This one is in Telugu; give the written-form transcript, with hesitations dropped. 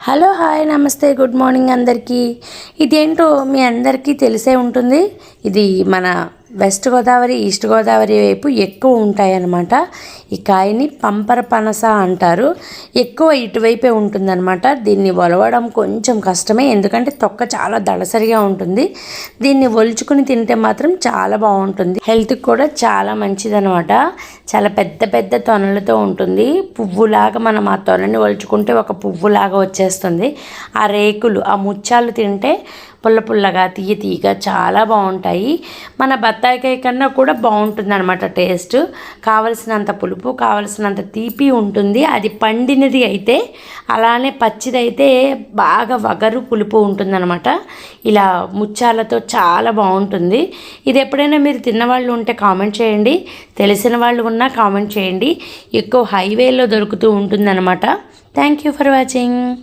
హలో హాయ్ నమస్తే గుడ్ మార్నింగ్ అందరికీ. ఇదేంటో మీ అందరికీ తెలిసే ఉంటుంది. ఇది మన వెస్ట్ గోదావరి ఈస్ట్ గోదావరి వైపు ఎక్కువ ఉంటాయన్నమాట. ఈ కాయని పంపర పనస అంటారు. ఎక్కువ ఇటువైపే ఉంటుందన్నమాట. దీన్ని ఒలవడం కొంచెం కష్టమే, ఎందుకంటే తొక్క చాలా దళసరిగా ఉంటుంది. దీన్ని ఒలుచుకుని తింటే మాత్రం చాలా బాగుంటుంది. హెల్త్కి కూడా చాలా మంచిదన్నమాట. చాలా పెద్ద పెద్ద తొనలతో ఉంటుంది. పువ్వులాగా మనం ఆ తొనని ఒలుచుకుంటే ఒక పువ్వులాగా వచ్చేస్తుంది. ఆ రేకులు ఆ ముత్యాలు తింటే పుల్ల పుల్లగా తీయ తీయగా చాలా బాగుంటాయి. మన బత్తాయికాయ కన్నా కూడా బాగుంటుంది అనమాట టేస్ట్. కావలసినంత పులుపు కావలసినంత తీపి ఉంటుంది. అది పండినది అయితే, అలానే పచ్చిదైతే బాగా వగరు పులుపు ఉంటుందన్నమాట. ఇలా ముత్యాలతో చాలా బాగుంటుంది. ఇది ఎప్పుడైనా మీరు తిన్నవాళ్ళు ఉంటే కామెంట్ చేయండి, తెలిసిన వాళ్ళు ఉన్నా కామెంట్ చేయండి. ఎక్కువ హైవేలో దొరుకుతూ ఉంటుందన్నమాట. Thank you for watching.